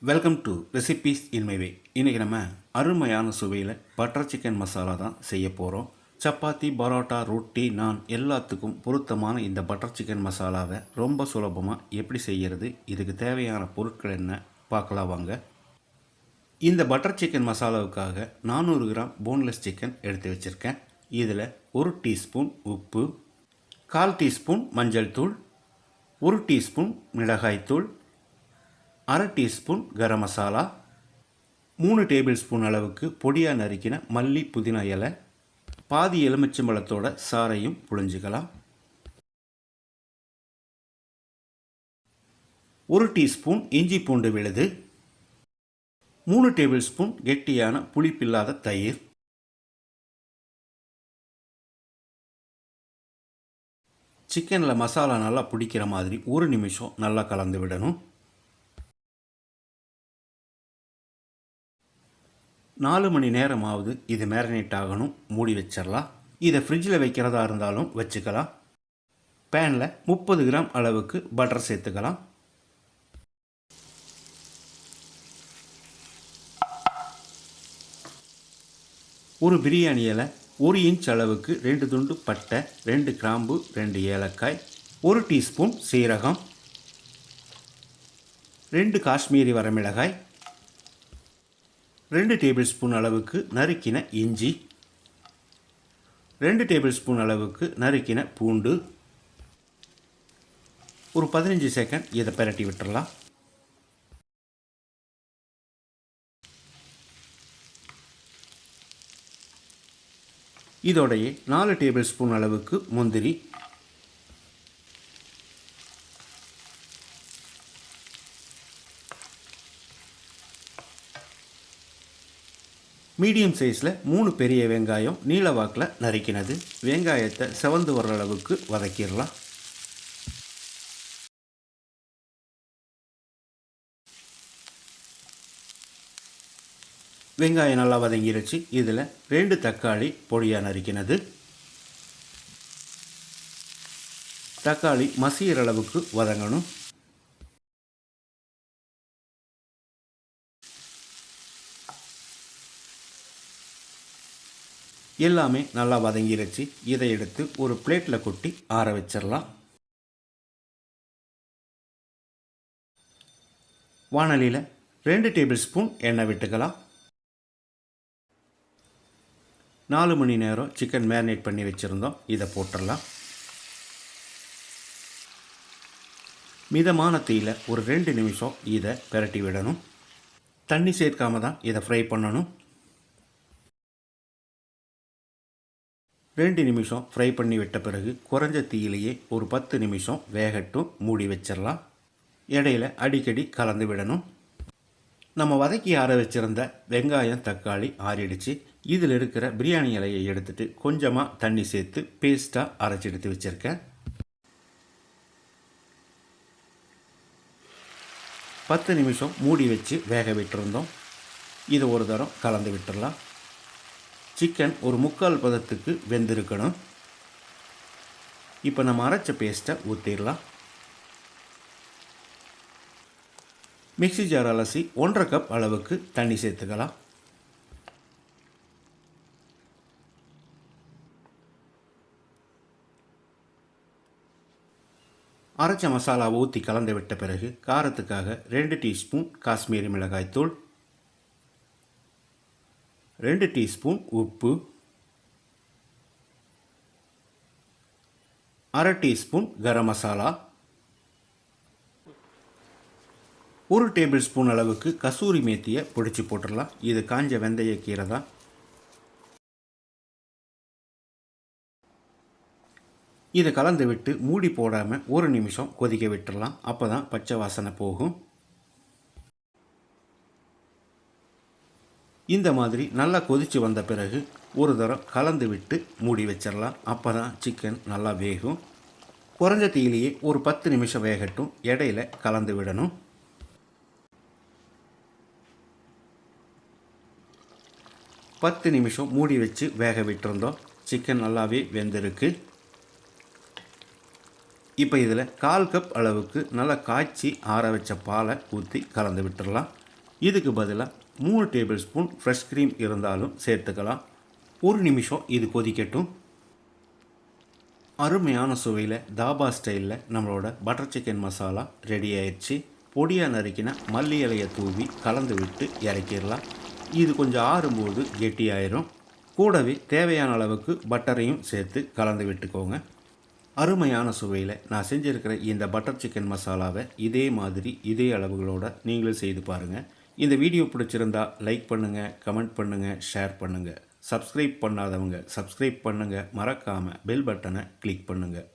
Welcome to recipes in my way. இன்றைக்கி நம்ம அருமையான சுவையில் பட்டர் சிக்கன் மசாலா தான் செய்ய போகிறோம். சப்பாத்தி, பரோட்டா, ரொட்டி, நான் எல்லாத்துக்கும் பொருத்தமான இந்த பட்டர் சிக்கன் மசாலாவை ரொம்ப சுலபமாக எப்படி செய்கிறது, இதுக்கு தேவையான பொருட்கள் என்ன பார்க்கலாம் வாங்க. இந்த பட்டர் சிக்கன் மசாலாவுக்காக 400 கிராம் போன்லெஸ் சிக்கன் எடுத்து வச்சுருக்கேன். இதில் 1 டீஸ்பூன் உப்பு, 1/4 டீஸ்பூன் மஞ்சள் தூள், 1 டீஸ்பூன் மிளகாய்த்தூள், 1/2 teaspoon garam masala, 3 table spoon அளவுக்கு பொடியாக நறுக்கின மல்லி புதினா இலை, பாதி எலுமிச்சம்பழத்தோட சாறையும் புழிஞ்சிக்கலாம். 1 டீஸ்பூன் இஞ்சி பூண்டு விழுது, 3 டேபிள் ஸ்பூன் கெட்டியான புளிப்பில்லாத தயிர், சிக்கனில் மசாலா நல்லா பிடிக்கிற மாதிரி 1 நிமிஷம் நல்லா கலந்து விடணும். 4 மணி நேரமாவது இது மேரினேட் ஆகணும். மூடி வச்சிடலாம். இதை ஃப்ரிட்ஜில் வைக்கிறதா இருந்தாலும் வச்சுக்கலாம். பேனில் 30 கிராம் அளவுக்கு பட்டர் சேர்த்துக்கலாம். ஒரு பிரியாணி இலை, 1 இன்ச் அளவுக்கு 2 துண்டு பட்டை, 2 கிராம்பு, 2 ஏலக்காய், 1 டீஸ்பூன் சீரகம், 2 காஷ்மீரி வரமிளகாய், 2 டேபிள் ஸ்பூன் அளவுக்கு நறுக்கின இஞ்சி, 2 டேபிள் ஸ்பூன் அளவுக்கு நறுக்கின பூண்டு. ஒரு 15 செகண்ட் இதை பிரட்டி விட்டுறலாம். இதோடையே 4 டேபிள் ஸ்பூன் அளவுக்கு முந்திரி, மீடியம் சைஸில் 3 பெரிய வெங்காயம் நீல வாக்கில் நறுக்கினது. வெங்காயத்தை செவந்து வர்ற அளவுக்கு வதக்கிடலாம். வெங்காயம் நல்லா வதங்கிருச்சு. இதில் 2 தக்காளி பொடியாக நறுக்கினது. தக்காளி மசிகிற அளவுக்கு வதங்கணும். எல்லாமே நல்லா வதங்கிருச்சு. இதை எடுத்து ஒரு பிளேட்டில் கொட்டி ஆற வச்சிடலாம். வாணலியில் 2 டேபிள் ஸ்பூன் எண்ணெய் விட்டுக்கலாம். 4 மணி நேரம் சிக்கன் மேரினேட் பண்ணி வச்சுருந்தோம். இதை போட்டுடலாம். மிதமான தீயில் ஒரு 2 நிமிஷம் இதை பிரட்டி விடணும். தண்ணி சேர்க்காம தான் இதை ஃப்ரை பண்ணணும். 2 நிமிஷம் ஃப்ரை பண்ணி விட்ட பிறகு குறைஞ்ச தீயிலேயே ஒரு 10 நிமிஷம் வேகட்டும். மூடி வச்சிடலாம். இடையில அடிக்கடி கலந்து விடணும். நம்ம வதக்கி ஆற வச்சுருந்த வெங்காயம், தக்காளி ஆறிடுச்சு. இதில் இருக்கிற பிரியாணி இலையை எடுத்துட்டு கொஞ்சமாக தண்ணி சேர்த்து பேஸ்ட்டாக அரைச்சி எடுத்து வச்சுருக்கேன். 10 நிமிஷம் மூடி வச்சு வேக விட்டுருந்தோம். இது ஒரு தரம் கலந்து விட்டுடலாம். சிக்கன் ஒரு 3/4 பதத்துக்கு வெந்திருக்கணும். இப்போ நம்ம அரைச்ச பேஸ்ட்டை ஊற்றிடலாம். மிக்ஸி ஜார் அலசி 1/2 கப் அளவுக்கு தண்ணி சேர்த்துக்கலாம். அரைச்ச மசாலாவை ஊற்றி கலந்து விட்ட பிறகு காரத்துக்காக 2 டீஸ்பூன் காஷ்மீரி மிளகாய்த்தூள், 2 டீஸ்பூன் உப்பு, 1/2 teaspoon garam masala, 1 table spoon அளவுக்கு கசூரி மேத்தியை பொடிச்சு போட்டுடலாம். இது காஞ்ச வெந்தய கீரை தான். இதை கலந்து விட்டு மூடி போடாமல் 1 நிமிஷம் கொதிக்க விட்டுடலாம். அப்போ தான் பச்சை வாசனை போகும். இந்த மாதிரி நல்லா கொதித்து வந்த பிறகு ஒரு தரம் கலந்து விட்டு மூடி வச்சிடலாம். அப்போ தான் சிக்கன் நல்லா வேகும். குறைஞ்ச தீயிலேயே ஒரு 10 நிமிஷம் வேகட்டும். இடையில கலந்து விடணும். பத்து நிமிஷம் மூடி வச்சு வேக விட்டுருந்தோம். சிக்கன் நல்லாவே வெந்திருக்கு. இப்போ இதில் 1/4 கப் அளவுக்கு நல்லா காய்ச்சி ஆற வச்ச பாலை ஊற்றி கலந்து விட்டுடலாம். இதுக்கு பதிலாக 3 டேபிள் ஸ்பூன் ஃப்ரெஷ் க்ரீம் இருந்தாலும் சேர்த்துக்கலாம். ஒரு நிமிஷம் இது கொதிக்கட்டும். அருமையான சுவையில் தாபா ஸ்டைலில் நம்மளோட பட்டர் சிக்கன் மசாலா ரெடி ஆயிடுச்சு. பொடியாக நறுக்கின மல்லி இலையை தூவி கலந்து விட்டு இறக்கிடலாம். இது கொஞ்சம் ஆறும்போது கெட்டியாயிரும். கூடவே தேவையான அளவுக்கு பட்டரையும் சேர்த்து கலந்து விட்டுக்கோங்க. அருமையான சுவையில் நான் செஞ்சுருக்கிற இந்த பட்டர் சிக்கன் மசாலாவை இதே மாதிரி இதே அளவுகளோடு நீங்களும் செய்து பாருங்கள். இந்த வீடியோ பிடிச்சிருந்தா லைக் பண்ணுங்கள், கமெண்ட் பண்ணுங்கள், ஷேர் பண்ணுங்கள். சப்ஸ்கிரைப் பண்ணாதவங்க சப்ஸ்கிரைப் பண்ணுங்கள். மறக்காமல் பெல் பட்டனை கிளிக் பண்ணுங்கள்.